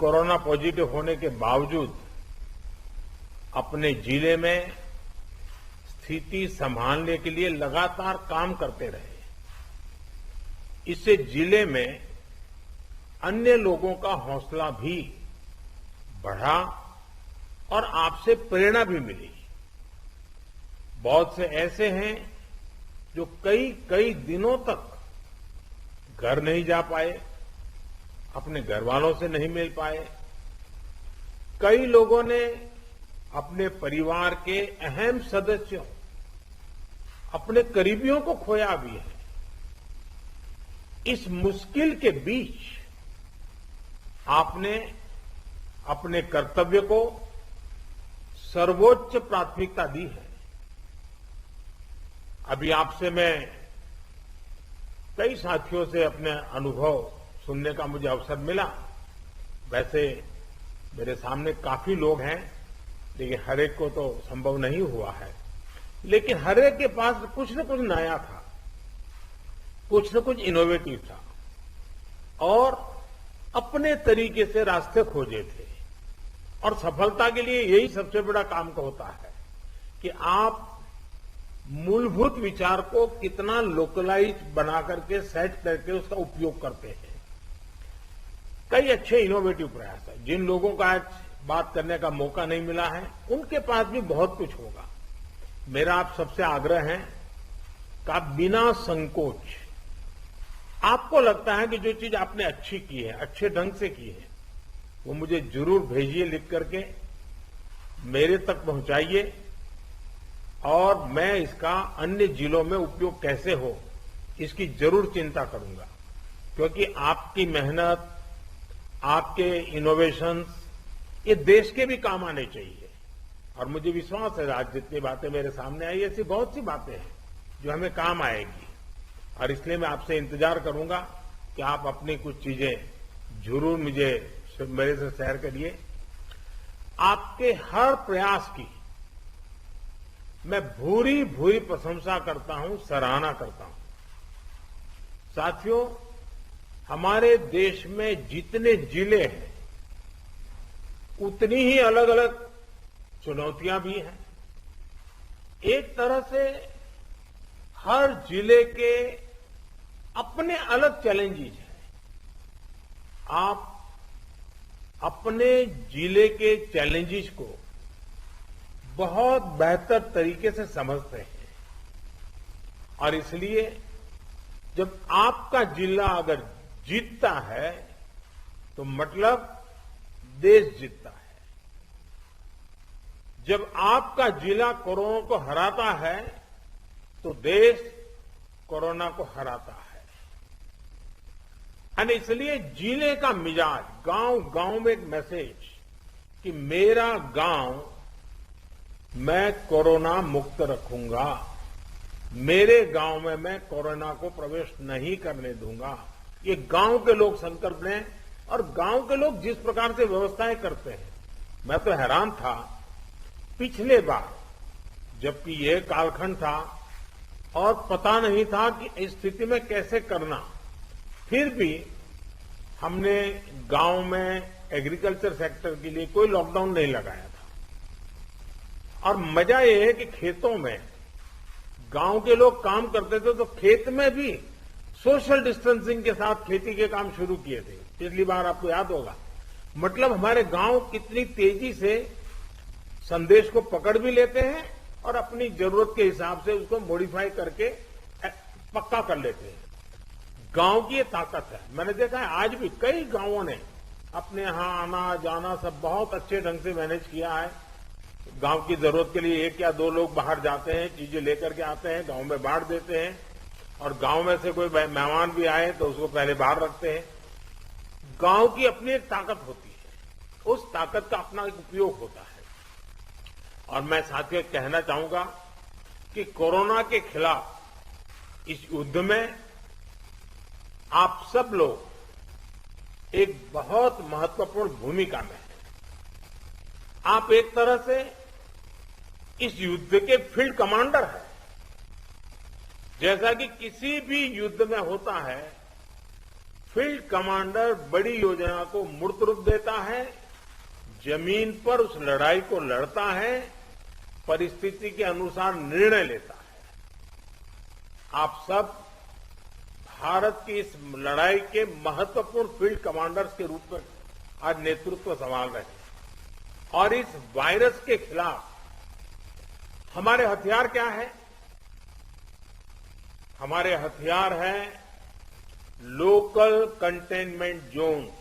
Corona positive होने के बावजूद अपने जिले में स्थिति संभालने के लिए लगातार काम करते रहे। इससे जिले में अन्य लोगों का हौसला भी बढ़ा और आपसे प्रेरणा भी मिली। बहुत से ऐसे हैं जो कई कई दिनों तक घर नहीं जा पाए, अपने घर वालों से नहीं मिल पाए। कई लोगों ने अपने परिवार के अहम सदस्यों, अपने करीबियों को खोया भी है। इस मुश्किल के बीच आपने अपने कर्तव्य को सर्वोच्च प्राथमिकता दी है। अभी आपसे मैं कई साथियों से अपने अनुभव सुनने का मुझे अवसर मिला। वैसे मेरे सामने काफी लोग हैं, लेकिन हर एक को तो संभव नहीं हुआ है। लेकिन हर एक के पास कुछ न कुछ नया था, कुछ न कुछ इनोवेटिव था और अपने तरीके से रास्ते खोजे थे। और सफलता के लिए यही सबसे बड़ा काम का होता है कि आप मूलभूत विचार को कितना लोकलाइज बना करके सेट करके उसका उपयोग करते हैं। कई अच्छे इनोवेटिव प्रयास है। जिन लोगों का आज बात करने का मौका नहीं मिला है, उनके पास भी बहुत कुछ होगा। मेरा आप सबसे आग्रह है कि आप बिना संकोच, आपको लगता है कि जो चीज आपने अच्छी की है, अच्छे ढंग से की है, वो मुझे जरूर भेजिए, लिख करके मेरे तक पहुंचाइए और मैं इसका अन्य जिलों में उपयोग कैसे हो इसकी जरूर चिंता करूंगा। क्योंकि आपकी मेहनत, आपके इनोवेशंस ये देश के भी काम आने चाहिए। और मुझे विश्वास है आज जितनी बातें मेरे सामने आई, ऐसी बहुत सी बातें हैं जो हमें काम आएगी। और इसलिए मैं आपसे इंतजार करूंगा कि आप अपनी कुछ चीजें जरूर मेरे से शेयर करिए। आपके हर प्रयास की मैं भूरी भूरी प्रशंसा करता हूं, सराहना करता हूं। साथियों, हमारे देश में जितने जिले हैं उतनी ही अलग अलग चुनौतियां भी हैं। एक तरह से हर जिले के अपने अलग चैलेंजेस हैं। आप अपने जिले के चैलेंजेस को बहुत बेहतर तरीके से समझते हैं और इसलिए जब आपका जिला अगर जीतता है तो मतलब देश जीतता है। जब आपका जिला कोरोना को हराता है तो देश कोरोना को हराता है। और इसलिए जिले का मिजाज, गांव गांव में एक मैसेज कि मेरा गांव मैं कोरोना मुक्त रखूंगा, मेरे गांव में मैं कोरोना को प्रवेश नहीं करने दूंगा, ये गांव के लोग संकल्प लें। और गांव के लोग जिस प्रकार से व्यवस्थाएं करते हैं, मैं तो हैरान था। पिछले बार जबकि यह कालखंड था और पता नहीं था कि इस स्थिति में कैसे करना, फिर भी हमने गांव में एग्रीकल्चर सेक्टर के लिए कोई लॉकडाउन नहीं लगाया था। और मजा यह है कि खेतों में गांव के लोग काम करते थे तो खेत में भी सोशल डिस्टेंसिंग के साथ खेती के काम शुरू किए थे। पिछली बार आपको याद होगा। मतलब हमारे गांव कितनी तेजी से संदेश को पकड़ भी लेते हैं और अपनी जरूरत के हिसाब से उसको मॉडिफाई करके पक्का कर लेते हैं। गांव की ये ताकत है। मैंने देखा है आज भी कई गांवों ने अपने यहां आना जाना सब बहुत अच्छे ढंग से मैनेज किया है। गांव की जरूरत के लिए एक या दो लोग बाहर जाते हैं, चीजें लेकर के आते हैं, गांव में बांट देते हैं। और गांव में से कोई मेहमान भी आए तो उसको पहले बाहर रखते हैं। गांव की अपनी एक ताकत होती है, उस ताकत का अपना एक उपयोग होता है। और मैं साथियों कहना चाहूंगा कि कोरोना के खिलाफ इस युद्ध में आप सब लोग एक बहुत महत्वपूर्ण भूमिका में हैं। आप एक तरह से इस युद्ध के फील्ड कमांडर हैं। जैसा कि किसी भी युद्ध में होता है, फील्ड कमांडर बड़ी योजना को मूर्त रूप देता है, जमीन पर उस लड़ाई को लड़ता है, परिस्थिति के अनुसार निर्णय लेता है। आप सब भारत की इस लड़ाई के महत्वपूर्ण फील्ड कमांडर्स के रूप में आज नेतृत्व संभाल रहे हैं। और इस वायरस के खिलाफ हमारे हथियार क्या है? हमारे हथियार हैं local containment zones,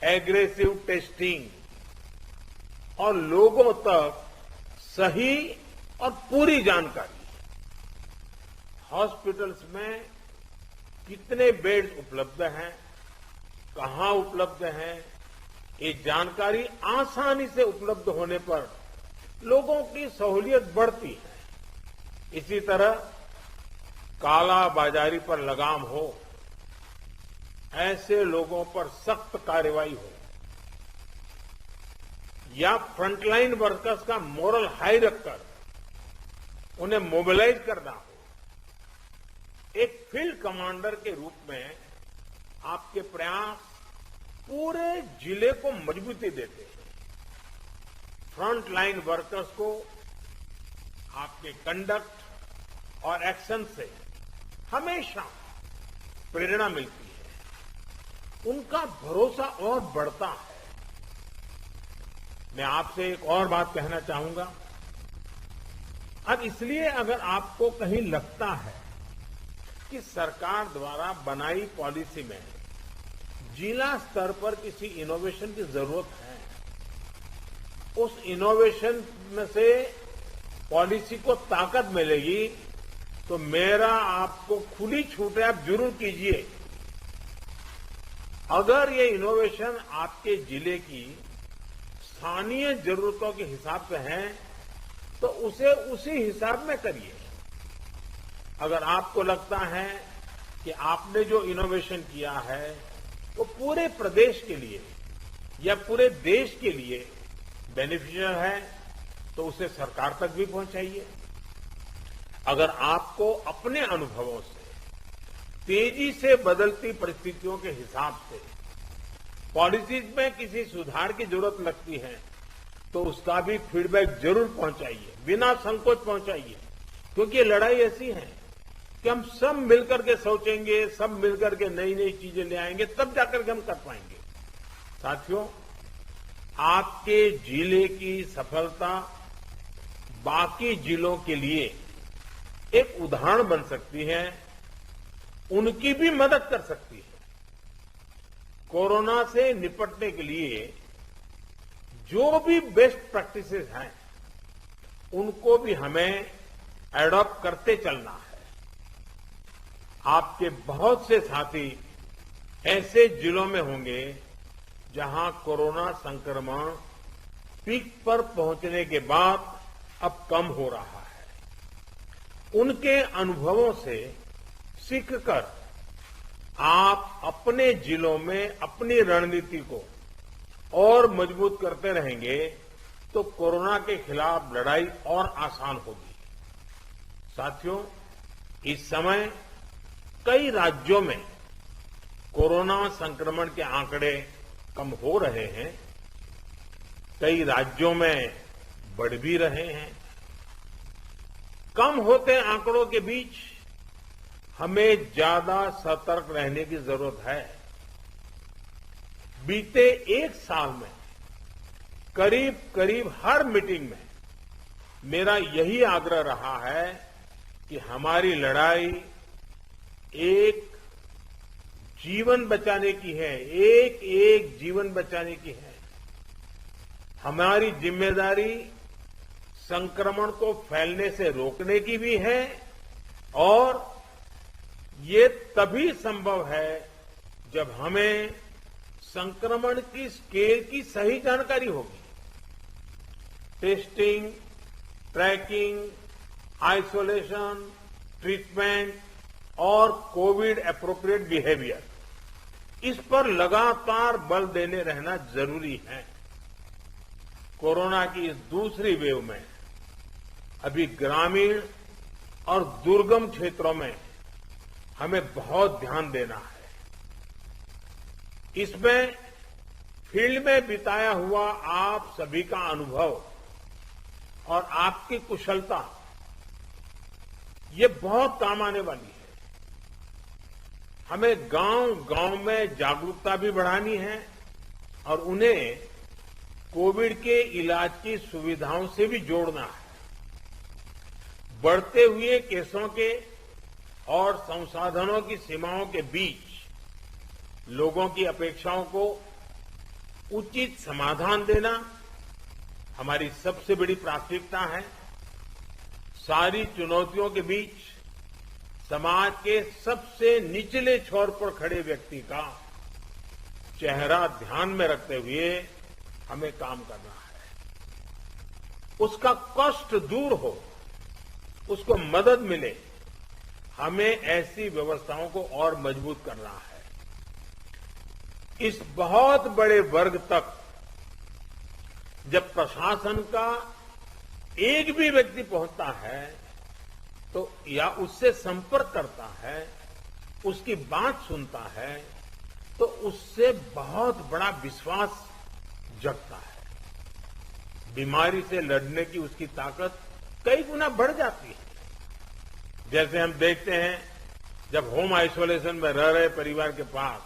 aggressive testing और लोगों तक सही और पूरी जानकारी। हॉस्पिटल्स में कितने बेड्स उपलब्ध हैं, कहां उपलब्ध हैं, ये जानकारी आसानी से उपलब्ध होने पर लोगों की सहूलियत बढ़ती है। इसी तरह कालाबाजारी पर लगाम हो, ऐसे लोगों पर सख्त कार्रवाई हो, या फ्रंटलाइन वर्कर्स का मोरल हाई रखकर उन्हें मोबिलाइज करना हो। एक फील्ड कमांडर के रूप में आपके प्रयास पूरे जिले को मजबूती देते हैं। फ्रंटलाइन वर्कर्स को आपके कंडक्ट और एक्शन से हमेशा प्रेरणा मिलती है, उनका भरोसा और बढ़ता है। मैं आपसे एक और बात कहना चाहूंगा। अब इसलिए अगर आपको कहीं लगता है कि सरकार द्वारा बनाई पॉलिसी में जिला स्तर पर किसी इनोवेशन की जरूरत है, उस इनोवेशन में से पॉलिसी को ताकत मिलेगी, तो मेरा आपको खुली छूट है, आप जरूर कीजिए। अगर ये इनोवेशन आपके जिले की स्थानीय जरूरतों के हिसाब से है तो उसे उसी हिसाब में करिए। अगर आपको लगता है कि आपने जो इनोवेशन किया है वो पूरे प्रदेश के लिए या पूरे देश के लिए बेनिफिशियल है, तो उसे सरकार तक भी पहुंचाइए। अगर आपको अपने अनुभवों से तेजी से बदलती परिस्थितियों के हिसाब से पॉलिसीज में किसी सुधार की जरूरत लगती है, तो उसका भी फीडबैक जरूर पहुंचाइए, बिना संकोच पहुंचाइए। क्योंकि ये लड़ाई ऐसी है कि हम सब मिलकर के सोचेंगे, सब मिलकर के नई नई चीजें ले आएंगे, तब जाकर के हम कर पाएंगे। साथियों, आपके जिले की सफलता बाकी जिलों के लिए एक उदाहरण बन सकती है, उनकी भी मदद कर सकती है। कोरोना से निपटने के लिए जो भी बेस्ट प्रैक्टिसेस हैं, उनको भी हमें एडॉप्ट करते चलना है। आपके बहुत से साथी ऐसे जिलों में होंगे जहां कोरोना संक्रमण पीक पर पहुंचने के बाद अब कम हो रहा है। उनके अनुभवों से सीखकर आप अपने जिलों में अपनी रणनीति को और मजबूत करते रहेंगे तो कोरोना के खिलाफ लड़ाई और आसान होगी। साथियों, इस समय कई राज्यों में कोरोना संक्रमण के आंकड़े कम हो रहे हैं, कई राज्यों में बढ़ भी रहे हैं। कम होते आंकड़ों के बीच हमें ज्यादा सतर्क रहने की जरूरत है। बीते एक साल में करीब करीब हर मीटिंग में मेरा यही आग्रह रहा है कि हमारी लड़ाई एक जीवन बचाने की है, एक एक जीवन बचाने की है। हमारी जिम्मेदारी संक्रमण को फैलने से रोकने की भी है, और ये तभी संभव है जब हमें संक्रमण की स्केल की सही जानकारी होगी। टेस्टिंग, ट्रैकिंग, आइसोलेशन, ट्रीटमेंट और कोविड एप्रोप्रिएट बिहेवियर, इस पर लगातार बल देने रहना जरूरी है। कोरोना की इस दूसरी वेव में अभी ग्रामीण और दुर्गम क्षेत्रों में हमें बहुत ध्यान देना है। इसमें फील्ड में बिताया हुआ आप सभी का अनुभव और आपकी कुशलता ये बहुत काम आने वाली है। हमें गांव-गांव में जागरूकता भी बढ़ानी है और उन्हें कोविड के इलाज की सुविधाओं से भी जोड़ना है। बढ़ते हुए केसों के और संसाधनों की सीमाओं के बीच लोगों की अपेक्षाओं को उचित समाधान देना हमारी सबसे बड़ी प्राथमिकता है। सारी चुनौतियों के बीच समाज के सबसे निचले छोर पर खड़े व्यक्ति का चेहरा ध्यान में रखते हुए हमें काम करना है। उसका कष्ट दूर हो, उसको मदद मिले, हमें ऐसी व्यवस्थाओं को और मजबूत करना है। इस बहुत बड़े वर्ग तक जब प्रशासन का एक भी व्यक्ति पहुंचता है तो या उससे संपर्क करता है, उसकी बात सुनता है, तो उससे बहुत बड़ा विश्वास जगता है। बीमारी से लड़ने की उसकी ताकत कई गुना बढ़ जाती है। जैसे हम देखते हैं जब होम आइसोलेशन में रह रहे परिवार के पास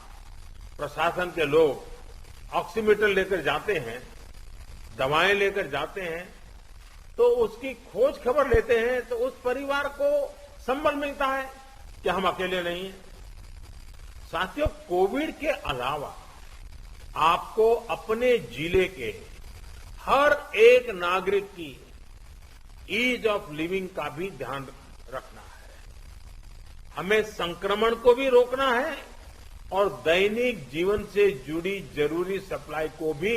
प्रशासन के लोग ऑक्सीमीटर लेकर जाते हैं, दवाएं लेकर जाते हैं, तो उसकी खोज खबर लेते हैं तो उस परिवार को संबल मिलता है कि हम अकेले नहीं हैं। साथियों, कोविड के अलावा आपको अपने जिले के हर एक नागरिक की ईज ऑफ लिविंग का भी ध्यान रखना है। हमें संक्रमण को भी रोकना है और दैनिक जीवन से जुड़ी जरूरी सप्लाई को भी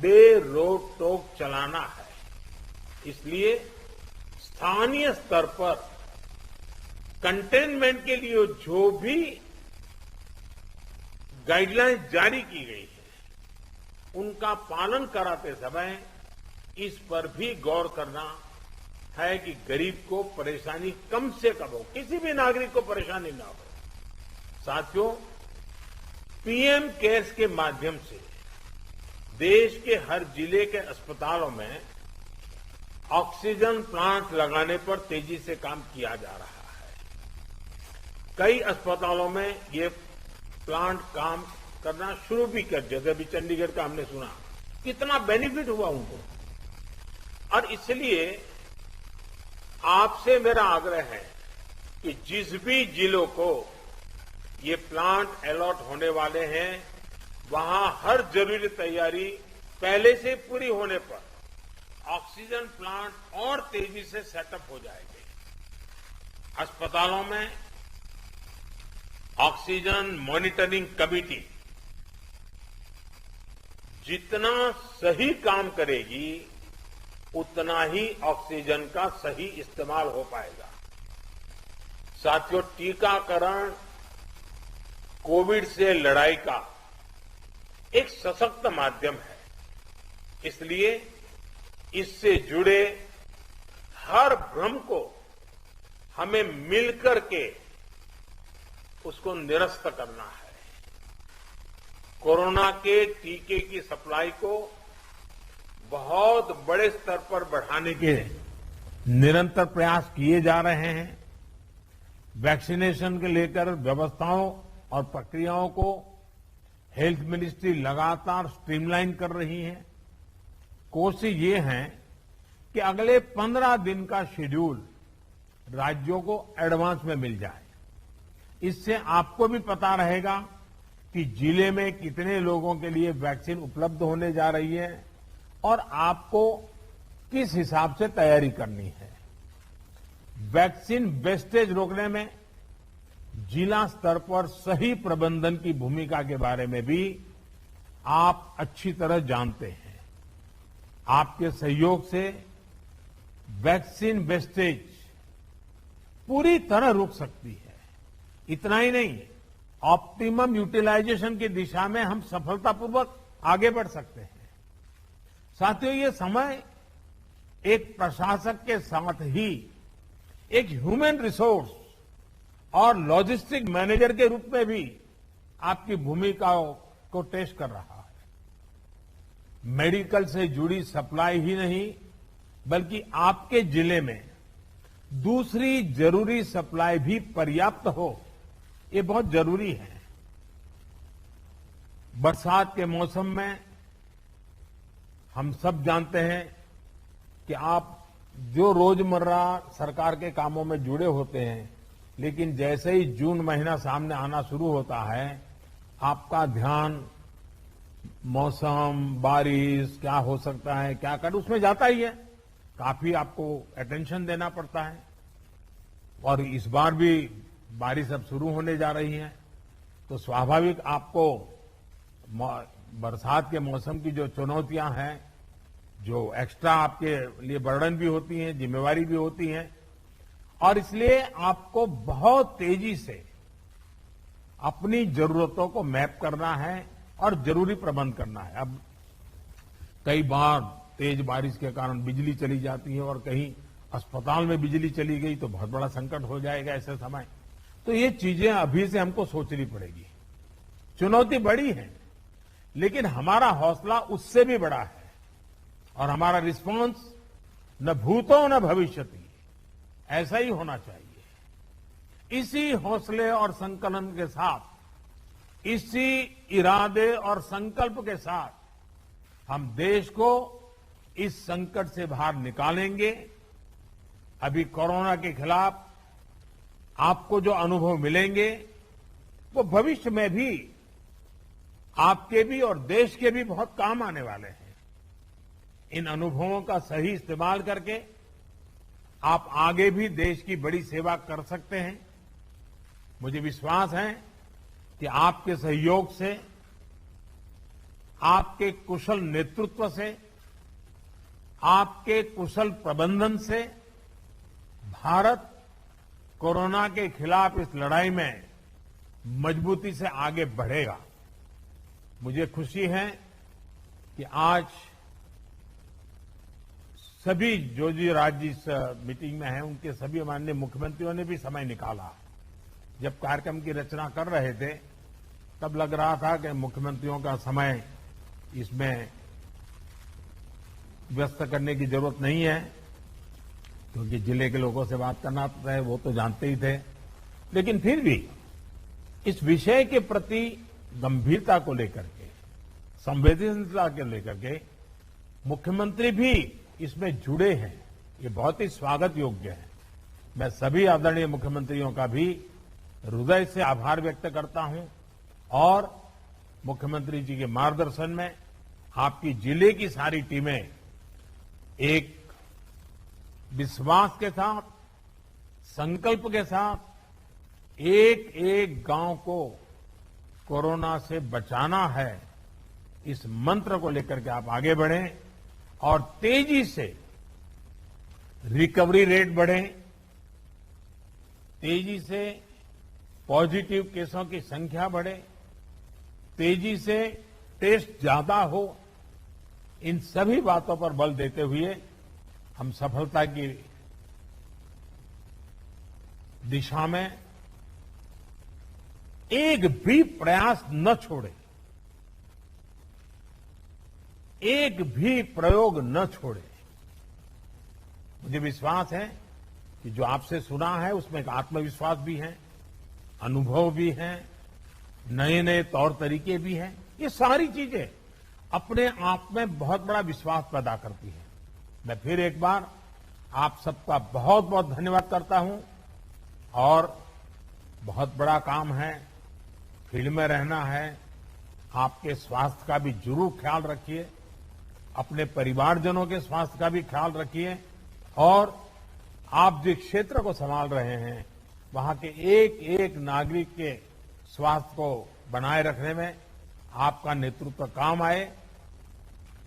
बेरोक टोक चलाना है। इसलिए स्थानीय स्तर पर कंटेनमेंट के लिए जो भी गाइडलाइंस जारी की गई है उनका पालन कराते समय इस पर भी गौर करना है कि गरीब को परेशानी कम से कम हो, किसी भी नागरिक को परेशानी ना हो। साथियों, पीएम केयर्स के माध्यम से देश के हर जिले के अस्पतालों में ऑक्सीजन प्लांट लगाने पर तेजी से काम किया जा रहा है। कई अस्पतालों में ये प्लांट काम करना शुरू भी कर दिया। जैसे अभी चंडीगढ़ का हमने सुना, कितना बेनिफिट हुआ उनको। और इसलिए आपसे मेरा आग्रह है कि जिस भी जिलों को ये प्लांट अलॉट होने वाले हैं, वहां हर जरूरी तैयारी पहले से पूरी होने पर ऑक्सीजन प्लांट और तेजी से सेटअप हो जाएंगे। अस्पतालों में ऑक्सीजन मॉनिटरिंग कमेटी जितना सही काम करेगी उतना ही ऑक्सीजन का सही इस्तेमाल हो पाएगा। साथियों, टीकाकरण कोविड से लड़ाई का एक सशक्त माध्यम है। इसलिए इससे जुड़े हर भ्रम को हमें मिलकर के उसको निरस्त करना है। कोरोना के टीके की सप्लाई को बहुत बड़े स्तर पर बढ़ाने के निरंतर प्रयास किए जा रहे हैं। वैक्सीनेशन के लेकर व्यवस्थाओं और प्रक्रियाओं को हेल्थ मिनिस्ट्री लगातार स्ट्रीमलाइन कर रही है। कोशिश ये है कि अगले 15 दिन का शेड्यूल राज्यों को एडवांस में मिल जाए। इससे आपको भी पता रहेगा कि जिले में कितने लोगों के लिए वैक्सीन उपलब्ध होने जा रही है और आपको किस हिसाब से तैयारी करनी है। वैक्सीन वेस्टेज रोकने में जिला स्तर पर सही प्रबंधन की भूमिका के बारे में भी आप अच्छी तरह जानते हैं। आपके सहयोग से वैक्सीन वेस्टेज पूरी तरह रुक सकती है। इतना ही नहीं, ऑप्टिमम यूटिलाइजेशन की दिशा में हम सफलतापूर्वक आगे बढ़ सकते हैं। साथियों, ये समय एक प्रशासक के साथ ही एक ह्यूमन रिसोर्स और लॉजिस्टिक मैनेजर के रूप में भी आपकी भूमिका को टेस्ट कर रहा है। मेडिकल से जुड़ी सप्लाई ही नहीं, बल्कि आपके जिले में दूसरी जरूरी सप्लाई भी पर्याप्त हो, ये बहुत जरूरी है। बरसात के मौसम में हम सब जानते हैं कि आप जो रोजमर्रा सरकार के कामों में जुड़े होते हैं, लेकिन जैसे ही जून महीना सामने आना शुरू होता है, आपका ध्यान मौसम, बारिश, क्या हो सकता है, क्या कर, उसमें जाता ही है। काफी आपको अटेंशन देना पड़ता है। और इस बार भी बारिश अब शुरू होने जा रही है, तो स्वाभाविक आपको बरसात के मौसम की जो चुनौतियां हैं, जो एक्स्ट्रा आपके लिए बर्डन भी होती हैं, जिम्मेवारी भी होती हैं, और इसलिए आपको बहुत तेजी से अपनी जरूरतों को मैप करना है और जरूरी प्रबंध करना है। अब कई बार तेज बारिश के कारण बिजली चली जाती है और कहीं अस्पताल में बिजली चली गई तो बहुत बड़ा संकट हो जाएगा ऐसे समय। तो ये चीजें अभी से हमको सोचनी पड़ेगी। चुनौती बड़ी है, लेकिन हमारा हौसला उससे भी बड़ा है और हमारा रिस्पांस न भूतो न भविष्यति, ऐसा ही होना चाहिए। इसी हौसले और संकलन के साथ, इसी इरादे और संकल्प के साथ हम देश को इस संकट से बाहर निकालेंगे। अभी कोरोना के खिलाफ आपको जो अनुभव मिलेंगे, वो भविष्य में भी आपके भी और देश के भी बहुत काम आने वाले हैं। इन अनुभवों का सही इस्तेमाल करके आप आगे भी देश की बड़ी सेवा कर सकते हैं। मुझे विश्वास है कि आपके सहयोग से, आपके कुशल नेतृत्व से, आपके कुशल प्रबंधन से भारत कोरोना के खिलाफ इस लड़ाई में मजबूती से आगे बढ़ेगा। मुझे खुशी है कि आज सभी जो राज्य इस मीटिंग में हैं, उनके सभी माननीय मुख्यमंत्रियों ने भी समय निकाला। जब कार्यक्रम की रचना कर रहे थे, तब लग रहा था कि मुख्यमंत्रियों का समय इसमें व्यस्त करने की जरूरत नहीं है, क्योंकि जिले के लोगों से बात करना है, वो तो जानते ही थे। लेकिन फिर भी इस विषय के प्रति गंभीरता को लेकर के, संवेदनशीलता को लेकर के मुख्यमंत्री भी इसमें जुड़े हैं, ये बहुत ही स्वागत योग्य है। मैं सभी आदरणीय मुख्यमंत्रियों का भी हृदय से आभार व्यक्त करता हूं और मुख्यमंत्री जी के मार्गदर्शन में आपकी जिले की सारी टीमें एक विश्वास के साथ, संकल्प के साथ एक एक गांव को कोरोना से बचाना है, इस मंत्र को लेकर के आप आगे बढ़ें और तेजी से रिकवरी रेट बढ़े, तेजी से पॉजिटिव केसों की संख्या बढ़े, तेजी से टेस्ट ज्यादा हो। इन सभी बातों पर बल देते हुए हम सफलता की दिशा में एक भी प्रयास न छोड़े, एक भी प्रयोग न छोड़े। मुझे विश्वास है कि जो आपसे सुना है उसमें एक आत्मविश्वास भी है, अनुभव भी है, नए नए तौर तरीके भी हैं। ये सारी चीजें अपने आप में बहुत बड़ा विश्वास पैदा करती है। मैं फिर एक बार आप सबका बहुत बहुत धन्यवाद करता हूं और बहुत बड़ा काम है, फील्ड में रहना है। आपके स्वास्थ्य का भी जरूर ख्याल रखिए, अपने परिवारजनों के स्वास्थ्य का भी ख्याल रखिए और आप जिस क्षेत्र को संभाल रहे हैं वहां के एक एक नागरिक के स्वास्थ्य को बनाए रखने में आपका नेतृत्व काम आए,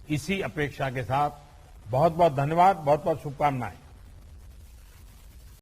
इसी अपेक्षा के साथ बहुत बहुत धन्यवाद, बहुत बहुत शुभकामनाएं।